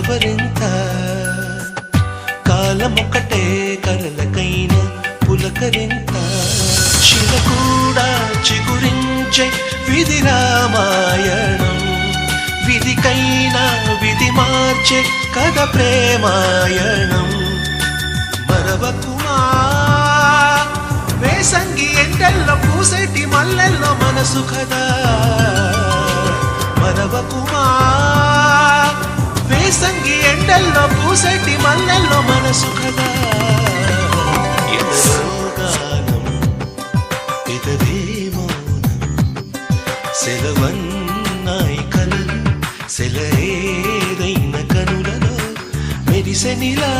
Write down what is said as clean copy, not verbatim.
కలవరింత కాలమొక్కటే కలలకైన పులకరింత శిల కూడా చిగురించే విధి రామాయణం విధికైనా విధి మార్చే కథ ప్రేమాయణం మరవకుమా వేసంగి ఎండల్లో పూసేటి మల్లెల్లో మనసు కదా మరవకుమా వేసంగి ఎండల్లో పూసేటి మల్లెల్లో మనసు కదా ఎదరోగానం పెదవే మౌనం సెలవన్నాయి కలలు సెలయేదైన కనులలో మెరిసెనిలా